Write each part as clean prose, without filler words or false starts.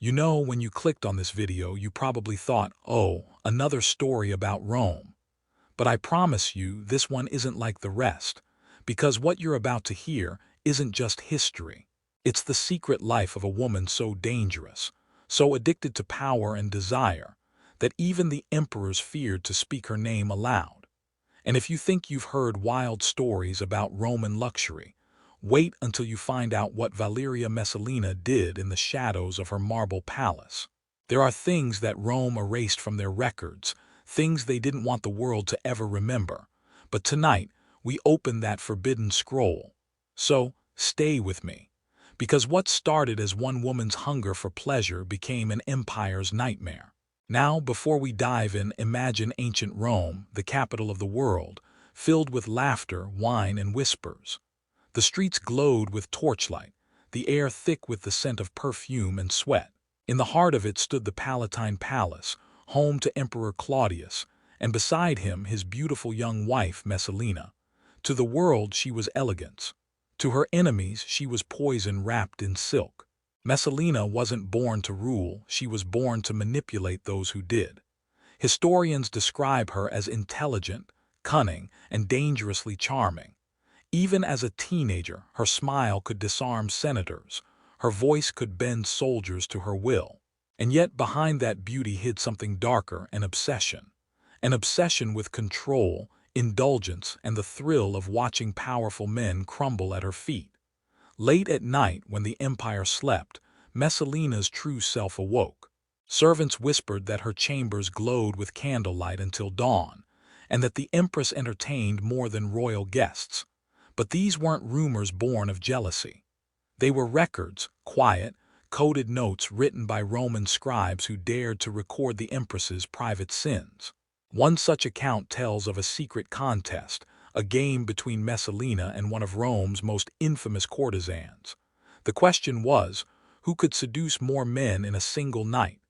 You know, when you clicked on this video, you probably thought, oh, another story about Rome. But I promise you, this one isn't like the rest, because what you're about to hear isn't just history. It's the secret life of a woman so dangerous, so addicted to power and desire, that even the emperors feared to speak her name aloud. And if you think you've heard wild stories about Roman luxury, wait until you find out what Valyria Messalina did in the shadows of her marble palace. There are things that Rome erased from their records, things they didn't want the world to ever remember. But tonight, we open that forbidden scroll. So, stay with me. Because what started as one woman's hunger for pleasure became an empire's nightmare. Now, before we dive in, imagine ancient Rome, the capital of the world, filled with laughter, wine, and whispers. The streets glowed with torchlight, the air thick with the scent of perfume and sweat. In the heart of it stood the Palatine Palace, home to Emperor Claudius, and beside him his beautiful young wife Messalina. To the world she was elegance. To her enemies she was poison wrapped in silk. Messalina wasn't born to rule, she was born to manipulate those who did. Historians describe her as intelligent, cunning, and dangerously charming. Even as a teenager, her smile could disarm senators, her voice could bend soldiers to her will. And yet behind that beauty hid something darker, an obsession with control, indulgence, and the thrill of watching powerful men crumble at her feet. Late at night, when the empire slept, Messalina's true self awoke. Servants whispered that her chambers glowed with candlelight until dawn, and that the empress entertained more than royal guests. But these weren't rumors born of jealousy. They were records, quiet, coded notes written by Roman scribes who dared to record the empress's private sins. One such account tells of a secret contest, a game between Messalina and one of Rome's most infamous courtesans. The question was, who could seduce more men in a single night?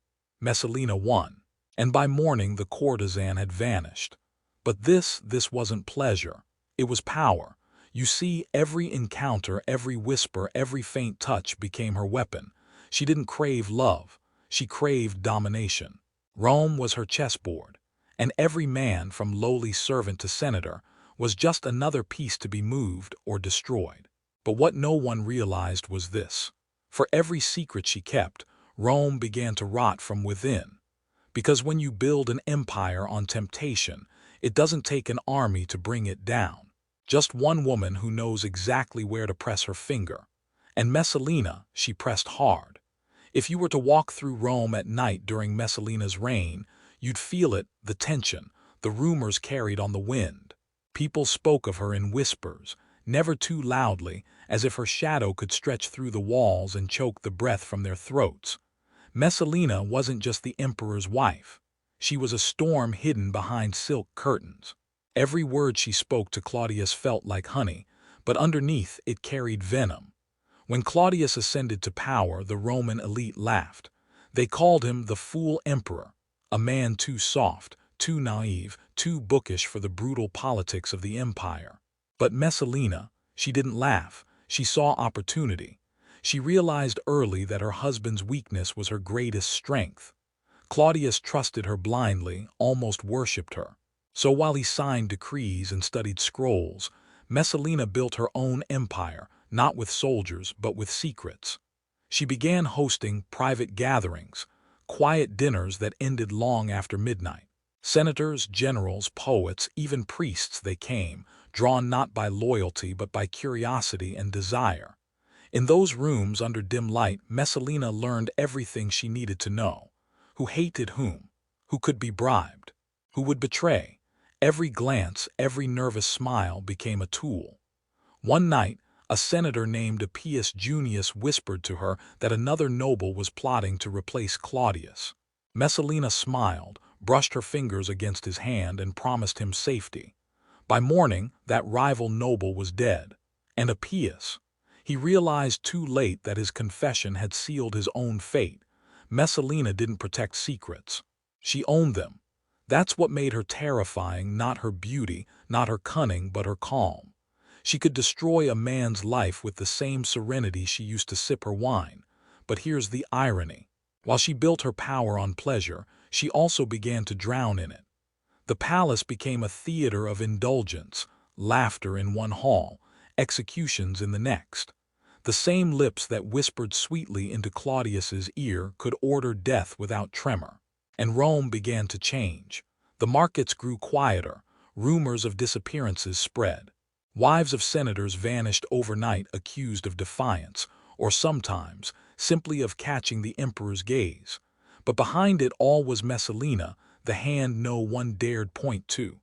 Messalina won, and by morning the courtesan had vanished. But this wasn't pleasure. It was power. You see, every encounter, every whisper, every faint touch became her weapon. She didn't crave love. She craved domination. Rome was her chessboard, and every man, from lowly servant to senator, was just another piece to be moved or destroyed. But what no one realized was this. For every secret she kept, Rome began to rot from within. Because when you build an empire on temptation, it doesn't take an army to bring it down. Just one woman who knows exactly where to press her finger. And Messalina, she pressed hard. If you were to walk through Rome at night during Messalina's reign, you'd feel it, the tension, the rumors carried on the wind. People spoke of her in whispers, never too loudly, as if her shadow could stretch through the walls and choke the breath from their throats. Messalina wasn't just the emperor's wife. She was a storm hidden behind silk curtains. Every word she spoke to Claudius felt like honey, but underneath it carried venom. When Claudius ascended to power, the Roman elite laughed. They called him the fool emperor, a man too soft, too naive, too bookish for the brutal politics of the empire. But Messalina, she didn't laugh. She saw opportunity. She realized early that her husband's weakness was her greatest strength. Claudius trusted her blindly, almost worshipped her. So while he signed decrees and studied scrolls, Messalina built her own empire, not with soldiers, but with secrets. She began hosting private gatherings, quiet dinners that ended long after midnight. Senators, generals, poets, even priests, they came, drawn not by loyalty but by curiosity and desire. In those rooms under dim light, Messalina learned everything she needed to know. Who hated whom? Who could be bribed? Who would betray? Every glance, every nervous smile became a tool. One night, a senator named Appius Junius whispered to her that another noble was plotting to replace Claudius. Messalina smiled, brushed her fingers against his hand, and promised him safety. By morning, that rival noble was dead. And Appius? He realized too late that his confession had sealed his own fate. Messalina didn't protect secrets. She owned them. That's what made her terrifying, not her beauty, not her cunning, but her calm. She could destroy a man's life with the same serenity she used to sip her wine. But here's the irony. While she built her power on pleasure, she also began to drown in it. The palace became a theater of indulgence, laughter in one hall, executions in the next. The same lips that whispered sweetly into Claudius's ear could order death without tremor. And Rome began to change. The markets grew quieter, rumors of disappearances spread. Wives of senators vanished overnight accused of defiance, or sometimes simply of catching the emperor's gaze. But behind it all was Messalina, the hand no one dared point to.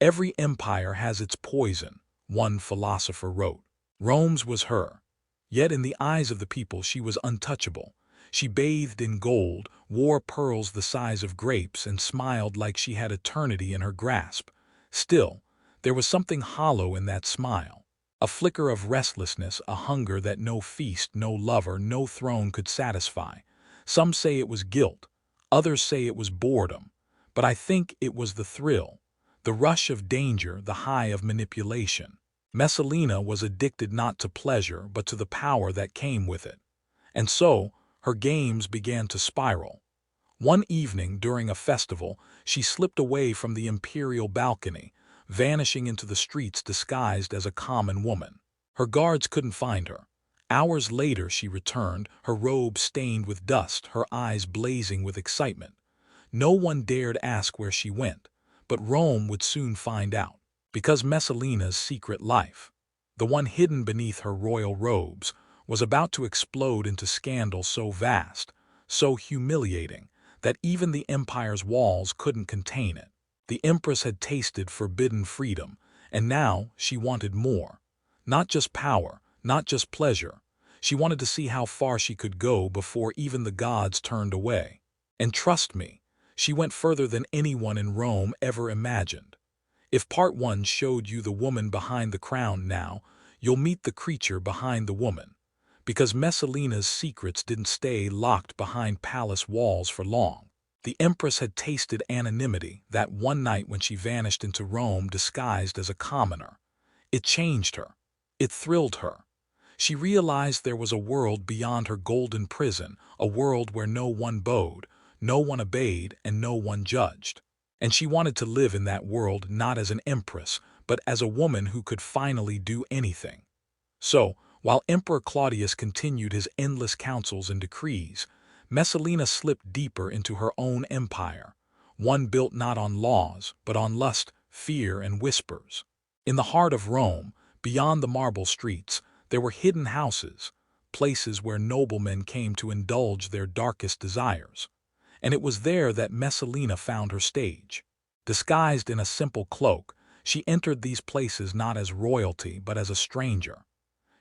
Every empire has its poison, one philosopher wrote. Rome's was her. Yet in the eyes of the people she was untouchable. She bathed in gold, wore pearls the size of grapes, and smiled like she had eternity in her grasp. Still, there was something hollow in that smile. A flicker of restlessness, a hunger that no feast, no lover, no throne could satisfy. Some say it was guilt, others say it was boredom. But I think it was the thrill, the rush of danger, the high of manipulation. Messalina was addicted not to pleasure but to the power that came with it. And so, her games began to spiral. One evening during a festival, she slipped away from the imperial balcony, vanishing into the streets disguised as a common woman. Her guards couldn't find her. Hours later she returned, her robe stained with dust, her eyes blazing with excitement. No one dared ask where she went, but Rome would soon find out. Because Messalina's secret life, the one hidden beneath her royal robes, was about to explode into scandal so vast, so humiliating, that even the empire's walls couldn't contain it. The empress had tasted forbidden freedom, and now she wanted more. Not just power, not just pleasure. She wanted to see how far she could go before even the gods turned away. And trust me, she went further than anyone in Rome ever imagined. If part 1 showed you the woman behind the crown, now you'll meet the creature behind the woman. Because Messalina's secrets didn't stay locked behind palace walls for long. The empress had tasted anonymity that one night when she vanished into Rome disguised as a commoner. It changed her. It thrilled her. She realized there was a world beyond her golden prison, a world where no one bowed, no one obeyed, and no one judged. And she wanted to live in that world not as an empress, but as a woman who could finally do anything. So, while Emperor Claudius continued his endless counsels and decrees, Messalina slipped deeper into her own empire, one built not on laws, but on lust, fear, and whispers. In the heart of Rome, beyond the marble streets, there were hidden houses, places where noblemen came to indulge their darkest desires. And it was there that Messalina found her stage. Disguised in a simple cloak, she entered these places not as royalty but as a stranger.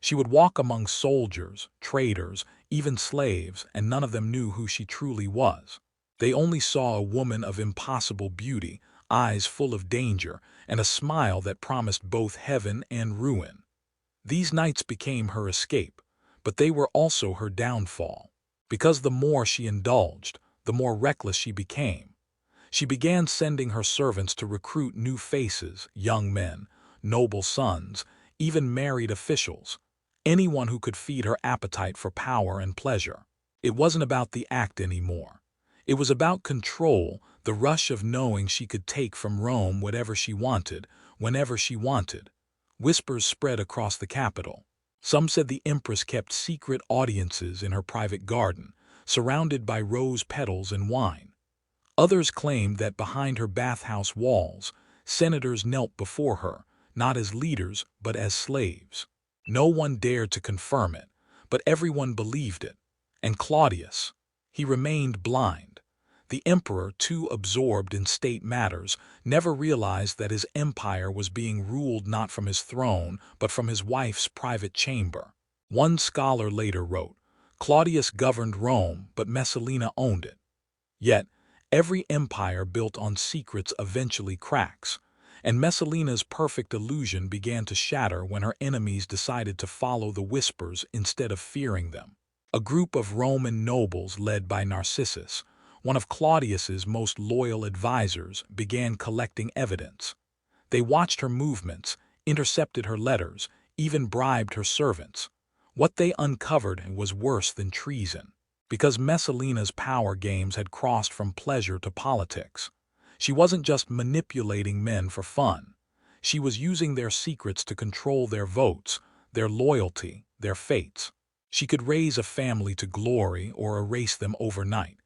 She would walk among soldiers, traders, even slaves, and none of them knew who she truly was. They only saw a woman of impossible beauty, eyes full of danger, and a smile that promised both heaven and ruin. These nights became her escape, but they were also her downfall. Because the more she indulged, the more reckless she became. She began sending her servants to recruit new faces, young men, noble sons, even married officials, anyone who could feed her appetite for power and pleasure. It wasn't about the act anymore. It was about control, the rush of knowing she could take from Rome whatever she wanted, whenever she wanted. Whispers spread across the capital. Some said the empress kept secret audiences in her private garden, surrounded by rose petals and wine. Others claimed that behind her bathhouse walls, senators knelt before her, not as leaders but as slaves. No one dared to confirm it, but everyone believed it. And Claudius, he remained blind. The emperor, too absorbed in state matters, never realized that his empire was being ruled not from his throne, but from his wife's private chamber. One scholar later wrote, Claudius governed Rome, but Messalina owned it. Yet, every empire built on secrets eventually cracks, and Messalina's perfect illusion began to shatter when her enemies decided to follow the whispers instead of fearing them. A group of Roman nobles led by Narcissus, one of Claudius's most loyal advisors, began collecting evidence. They watched her movements, intercepted her letters, even bribed her servants. What they uncovered was worse than treason. because Messalina's power games had crossed from pleasure to politics. She wasn't just manipulating men for fun. She was using their secrets to control their votes, their loyalty, their fates. She could raise a family to glory or erase them overnight.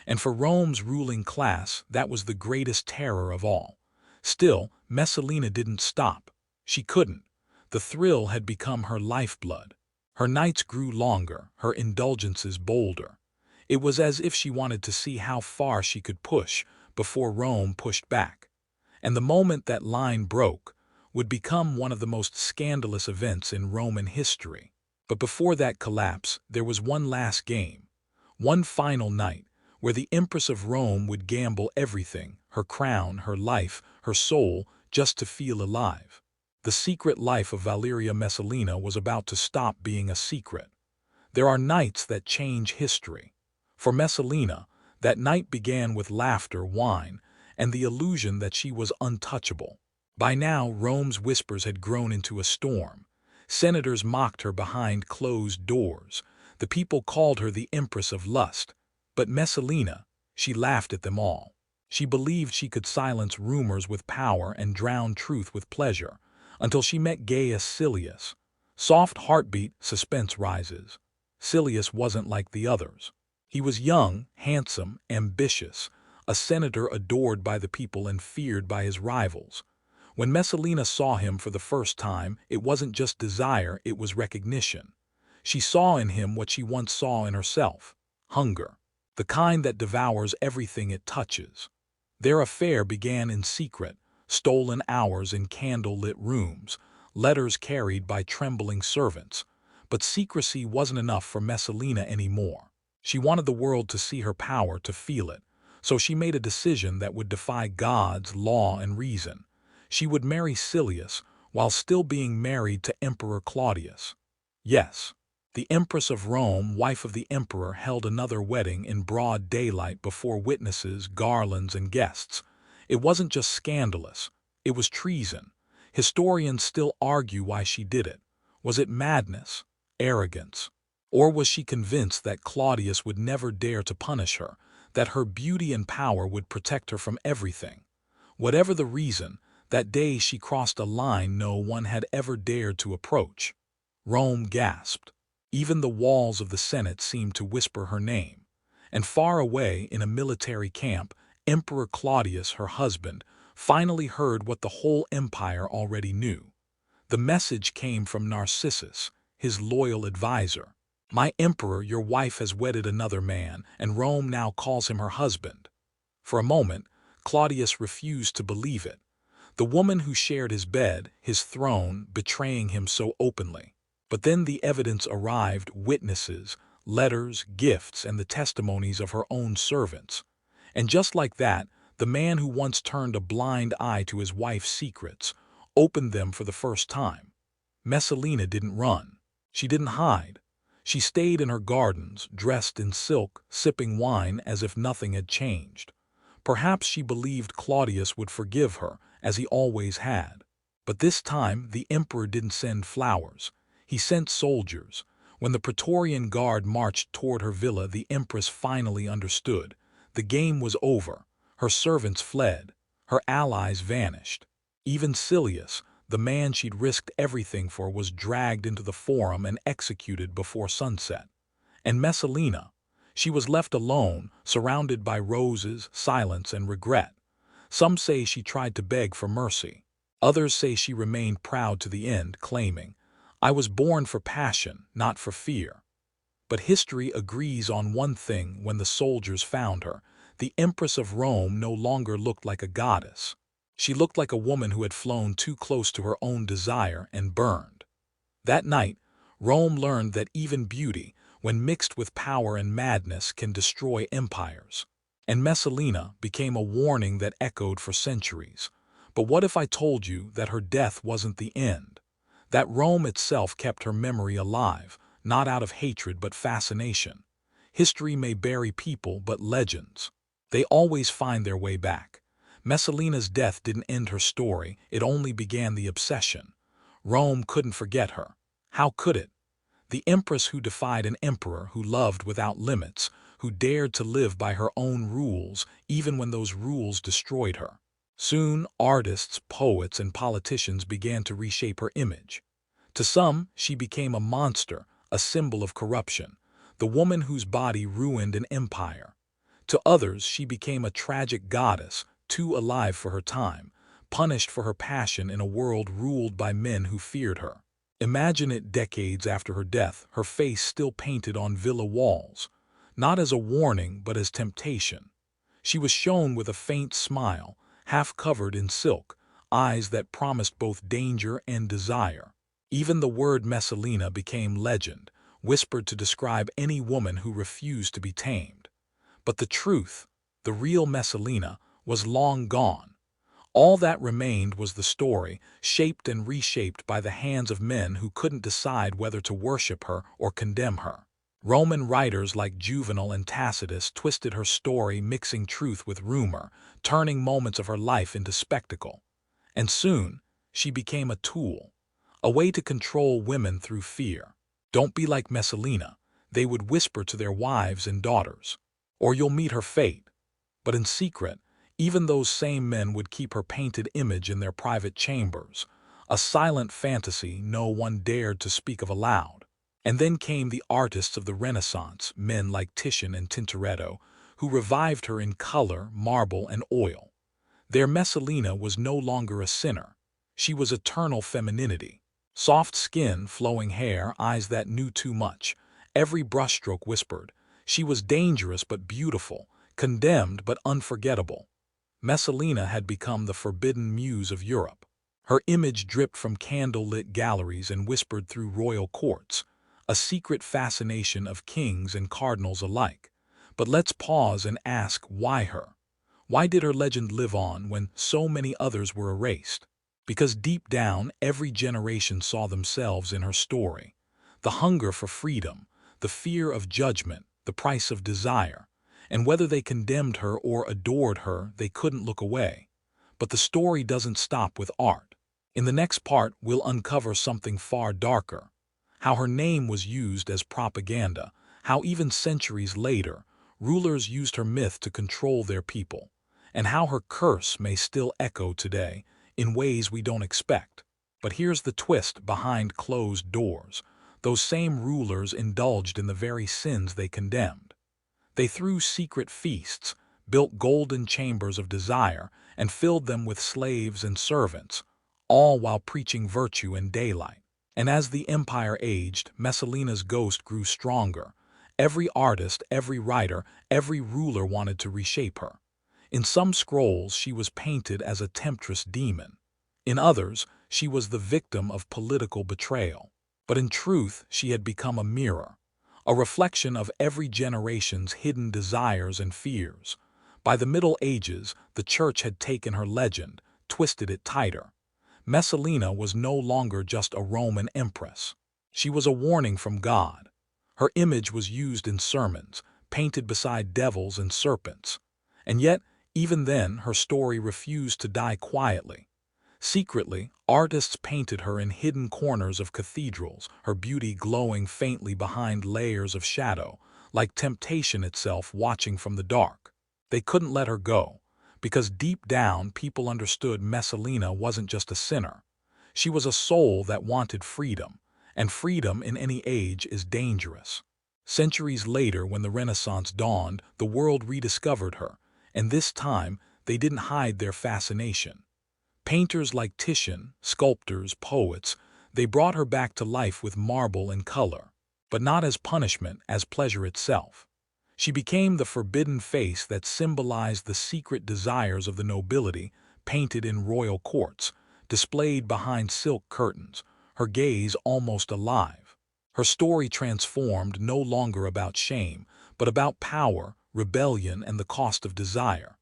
And for Rome's ruling class, that was the greatest terror of all. Still, Messalina didn't stop. She couldn't. The thrill had become her lifeblood. Her nights grew longer, her indulgences bolder. It was as if she wanted to see how far she could push before Rome pushed back. And the moment that line broke would become one of the most scandalous events in Roman history. But before that collapse, there was one last game, one final night, where the Empress of Rome would gamble everything, her crown, her life, her soul, just to feel alive. The secret life of Valyria Messalina was about to stop being a secret. There are nights that change history. For Messalina, that night began with laughter, wine, and the illusion that she was untouchable. By now, Rome's whispers had grown into a storm. Senators mocked her behind closed doors. The people called her the Empress of Lust. But Messalina, she laughed at them all. She believed she could silence rumors with power and drown truth with pleasure, until she met Gaius Silius. Soft heartbeat, suspense rises. Silius wasn't like the others. He was young, handsome, ambitious, a senator adored by the people and feared by his rivals. When Messalina saw him for the first time, it wasn't just desire, it was recognition. She saw in him what she once saw in herself: hunger, the kind that devours everything it touches. Their affair began in secret, stolen hours in candle-lit rooms, letters carried by trembling servants. But secrecy wasn't enough for Messalina anymore. She wanted the world to see her power, to feel it. So she made a decision that would defy gods, law, and reason. She would marry Silius while still being married to Emperor Claudius. Yes, the Empress of Rome, wife of the emperor, held another wedding in broad daylight before witnesses, garlands, and guests. It wasn't just scandalous, it was treason. Historians still argue why she did it. Was it madness, arrogance? Or was she convinced that Claudius would never dare to punish her, that her beauty and power would protect her from everything? Whatever the reason, that day she crossed a line no one had ever dared to approach. Rome gasped. Even the walls of the Senate seemed to whisper her name. And far away in a military camp, Emperor Claudius, her husband, finally heard what the whole empire already knew. The message came from Narcissus, his loyal advisor. "My emperor, your wife has wedded another man, and Rome now calls him her husband." For a moment, Claudius refused to believe it. The woman who shared his bed, his throne, betraying him so openly. But then the evidence arrived: witnesses, letters, gifts, and the testimonies of her own servants. And just like that, the man who once turned a blind eye to his wife's secrets opened them for the first time. Messalina didn't run. She didn't hide. She stayed in her gardens, dressed in silk, sipping wine as if nothing had changed. Perhaps she believed Claudius would forgive her, as he always had. But this time, the emperor didn't send flowers. He sent soldiers. When the Praetorian Guard marched toward her villa, the empress finally understood. The game was over. Her servants fled. Her allies vanished. Even Silius, the man she'd risked everything for, was dragged into the forum and executed before sunset. And Messalina, she was left alone, surrounded by roses, silence, and regret. Some say she tried to beg for mercy. Others say she remained proud to the end, claiming, "I was born for passion, not for fear." But history agrees on one thing: when the soldiers found her, the Empress of Rome no longer looked like a goddess. She looked like a woman who had flown too close to her own desire and burned. That night, Rome learned that even beauty, when mixed with power and madness, can destroy empires. And Messalina became a warning that echoed for centuries. But what if I told you that her death wasn't the end? That Rome itself kept her memory alive, not out of hatred but fascination. History may bury people, but legends, they always find their way back. Messalina's death didn't end her story, it only began the obsession. Rome couldn't forget her. How could it? The empress who defied an emperor, who loved without limits, who dared to live by her own rules even when those rules destroyed her. Soon, artists, poets, and politicians began to reshape her image. To some, she became a monster, a symbol of corruption, the woman whose body ruined an empire. To others, she became a tragic goddess, too alive for her time, punished for her passion in a world ruled by men who feared her. Imagine it decades after her death, her face still painted on villa walls, not as a warning but as temptation. She was shown with a faint smile, half covered in silk, eyes that promised both danger and desire. Even the word Messalina became legend, whispered to describe any woman who refused to be tamed. But the truth, the real Messalina, was long gone. All that remained was the story, shaped and reshaped by the hands of men who couldn't decide whether to worship her or condemn her. Roman writers like Juvenal and Tacitus twisted her story, mixing truth with rumor, turning moments of her life into spectacle. And soon, she became a tool, a way to control women through fear. Don't be like Messalina, they would whisper to their wives and daughters, or you'll meet her fate. But in secret, even those same men would keep her painted image in their private chambers, a silent fantasy no one dared to speak of aloud. And then came the artists of the Renaissance, men like Titian and Tintoretto, who revived her in color, marble, and oil. Their Messalina was no longer a sinner. She was eternal femininity. Soft skin, flowing hair, eyes that knew too much. Every brushstroke whispered. She was dangerous but beautiful, condemned but unforgettable. Messalina had become the forbidden muse of Europe. Her image dripped from candle-lit galleries and whispered through royal courts, a secret fascination of kings and cardinals alike. But let's pause and ask, why her? Why did her legend live on when so many others were erased? Because deep down, every generation saw themselves in her story. The hunger for freedom, the fear of judgment, the price of desire. And whether they condemned her or adored her, they couldn't look away. But the story doesn't stop with art. In the next part, we'll uncover something far darker. How her name was used as propaganda, how even centuries later, rulers used her myth to control their people, and how her curse may still echo today, in ways we don't expect. But here's the twist: behind closed doors, those same rulers indulged in the very sins they condemned. They threw secret feasts, built golden chambers of desire, and filled them with slaves and servants, all while preaching virtue in daylight. And as the empire aged, Messalina's ghost grew stronger. Every artist, every writer, every ruler wanted to reshape her. In some scrolls, she was painted as a temptress demon. In others, she was the victim of political betrayal. But in truth, she had become a mirror, a reflection of every generation's hidden desires and fears. By the Middle Ages, the Church had taken her legend, twisted it tighter. Messalina was no longer just a Roman empress. She was a warning from God. Her image was used in sermons, painted beside devils and serpents. And yet, even then, her story refused to die quietly. Secretly, artists painted her in hidden corners of cathedrals, her beauty glowing faintly behind layers of shadow, like temptation itself watching from the dark. They couldn't let her go, because deep down people understood Messalina wasn't just a sinner. She was a soul that wanted freedom, and freedom in any age is dangerous. Centuries later, when the Renaissance dawned, the world rediscovered her, and this time they didn't hide their fascination. Painters like Titian, sculptors, poets, they brought her back to life with marble and color, but not as punishment, as pleasure itself. She became the forbidden face that symbolized the secret desires of the nobility, painted in royal courts, displayed behind silk curtains, her gaze almost alive. Her story transformed, no longer about shame, but about power, rebellion, and the cost of desire.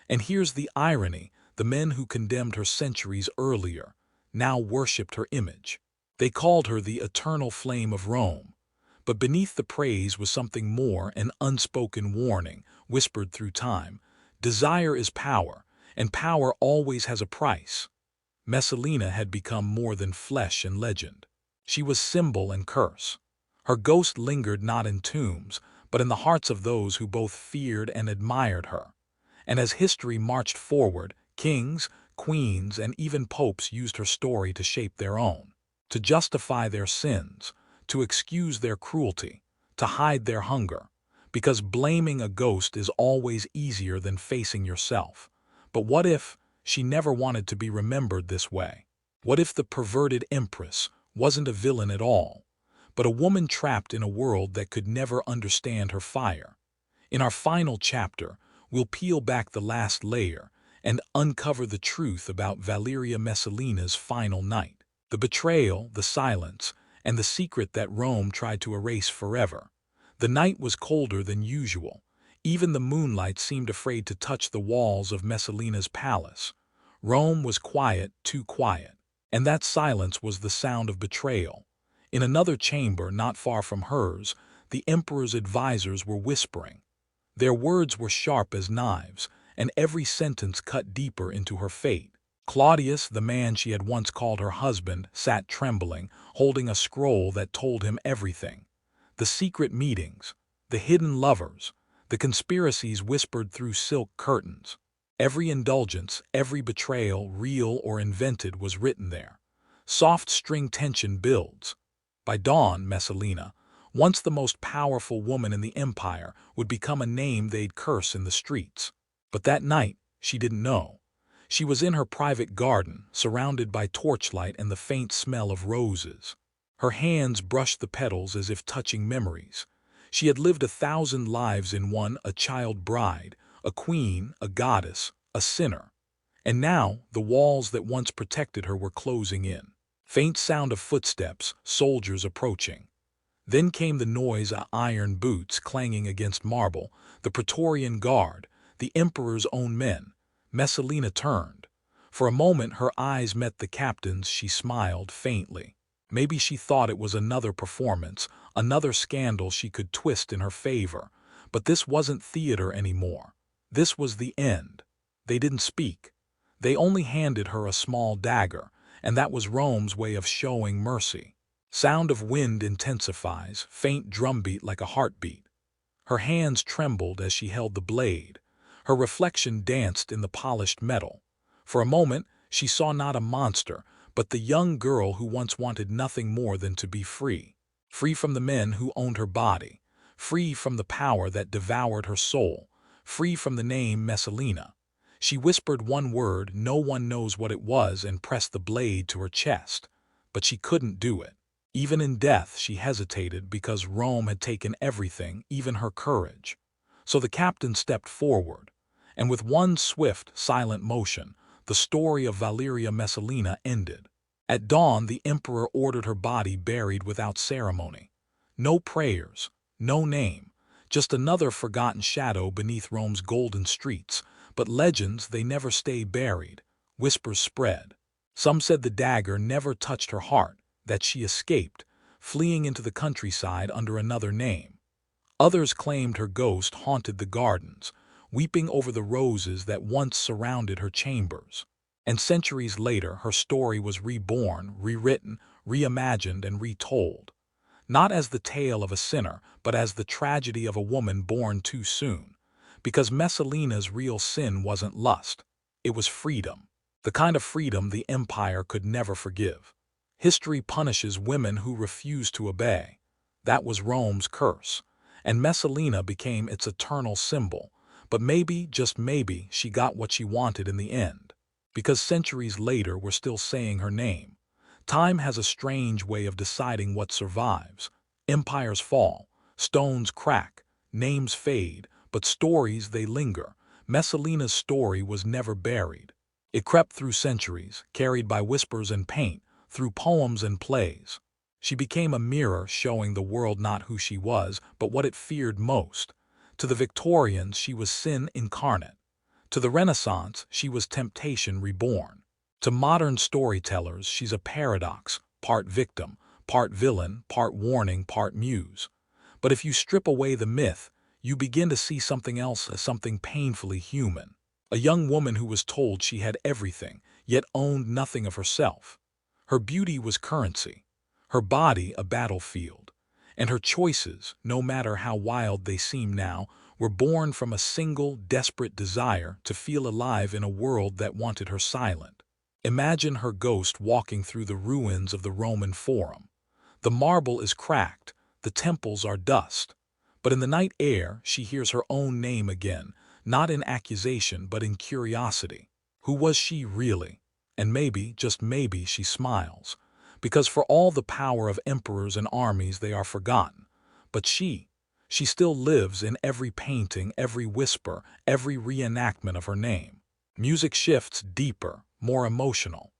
And here's the irony: the men who condemned her centuries earlier now worshipped her image. They called her the eternal flame of Rome. But beneath the praise was something more, an unspoken warning, whispered through time. Desire is power, and power always has a price. Messalina had become more than flesh and legend. She was symbol and curse. Her ghost lingered not in tombs, but in the hearts of those who both feared and admired her. And as history marched forward, kings, queens, and even popes used her story to shape their own, to justify their sins, to excuse their cruelty, to hide their hunger, because blaming a ghost is always easier than facing yourself. But what if she never wanted to be remembered this way? What if the perverted empress wasn't a villain at all, but a woman trapped in a world that could never understand her fire? In our final chapter, we'll peel back the last layer and uncover the truth about Valyria Messalina's final night. The betrayal, the silence, and the secret that Rome tried to erase forever. The night was colder than usual. Even the moonlight seemed afraid to touch the walls of Messalina's palace. Rome was quiet, too quiet. And that silence was the sound of betrayal. In another chamber not far from hers, the emperor's advisors were whispering. Their words were sharp as knives, and every sentence cut deeper into her fate. Claudius, the man she had once called her husband, sat trembling, holding a scroll that told him everything. The secret meetings, the hidden lovers, the conspiracies whispered through silk curtains. Every indulgence, every betrayal, real or invented, was written there. Soft string tension builds. By dawn, Messalina, once the most powerful woman in the empire, would become a name they'd curse in the streets. But that night, she didn't know. She was in her private garden, surrounded by torchlight and the faint smell of roses. Her hands brushed the petals as if touching memories. She had lived 1,000 lives in one, a child bride, a queen, a goddess, a sinner. And now, the walls that once protected her were closing in. Faint sound of footsteps, soldiers approaching. Then came the noise of iron boots clanging against marble, the Praetorian Guard, the emperor's own men. Messalina turned. For a moment her eyes met the captain's. She smiled faintly. Maybe she thought it was another performance, another scandal she could twist in her favor. But this wasn't theater anymore. This was the end. They didn't speak. They only handed her a small dagger, and that was Rome's way of showing mercy. Sound of wind intensifies, faint drumbeat like a heartbeat. Her hands trembled as she held the blade. Her reflection danced in the polished metal. For a moment, she saw not a monster, but the young girl who once wanted nothing more than to be free. Free from the men who owned her body. Free from the power that devoured her soul. Free from the name Messalina. She whispered one word, no one knows what it was, and pressed the blade to her chest. But she couldn't do it. Even in death she hesitated because Rome had taken everything, even her courage. So the captain stepped forward, and with one swift, silent motion, the story of Valyria Messalina ended. At dawn, the emperor ordered her body buried without ceremony. No prayers, no name, just another forgotten shadow beneath Rome's golden streets. But legends, they never stay buried. Whispers spread. Some said the dagger never touched her heart, that she escaped, fleeing into the countryside under another name. Others claimed her ghost haunted the gardens, weeping over the roses that once surrounded her chambers. And centuries later, her story was reborn, rewritten, reimagined, and retold. Not as the tale of a sinner, but as the tragedy of a woman born too soon. Because Messalina's real sin wasn't lust, it was freedom. The kind of freedom the empire could never forgive. History punishes women who refuse to obey. That was Rome's curse, and Messalina became its eternal symbol. But maybe, just maybe, she got what she wanted in the end. Because centuries later we're still saying her name. Time has a strange way of deciding what survives. Empires fall, stones crack, names fade, but stories, they linger. Messalina's story was never buried. It crept through centuries, carried by whispers and paint, through poems and plays. She became a mirror showing the world not who she was, but what it feared most. To the Victorians, she was sin incarnate. To the Renaissance, she was temptation reborn. To modern storytellers, she's a paradox, part victim, part villain, part warning, part muse. But if you strip away the myth, you begin to see something else, as something painfully human. A young woman who was told she had everything, yet owned nothing of herself. Her beauty was currency, her body a battlefield, And her choices, no matter how wild they seem now, were born from a single, desperate desire to feel alive in a world that wanted her silent. Imagine her ghost walking through the ruins of the Roman Forum. The marble is cracked, the temples are dust. But in the night air, she hears her own name again, not in accusation but in curiosity. Who was she really? And maybe, just maybe, she smiles. Because for all the power of emperors and armies, they are forgotten. But she still lives in every painting, every whisper, every reenactment of her name. Music shifts deeper, more emotional.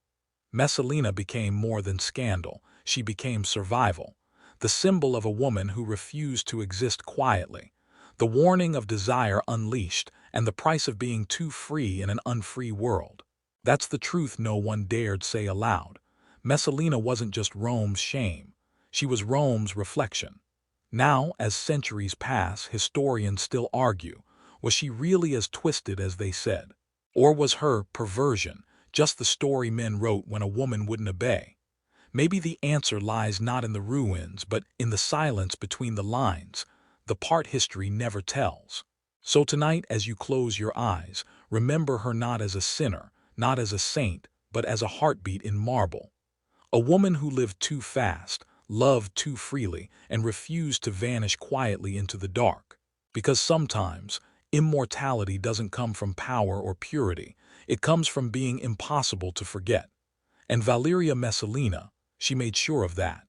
Messalina became more than scandal. She became survival. The symbol of a woman who refused to exist quietly. The warning of desire unleashed, and the price of being too free in an unfree world. That's the truth no one dared say aloud. Messalina wasn't just Rome's shame. She was Rome's reflection. Now, as centuries pass, historians still argue, was she really as twisted as they said? Or was her perversion just the story men wrote when a woman wouldn't obey? Maybe the answer lies not in the ruins, but in the silence between the lines, the part history never tells. So tonight, as you close your eyes, remember her not as a sinner, not as a saint, but as a heartbeat in marble. A woman who lived too fast, loved too freely, and refused to vanish quietly into the dark. Because sometimes, immortality doesn't come from power or purity, it comes from being impossible to forget. And Valyria Messalina, she made sure of that.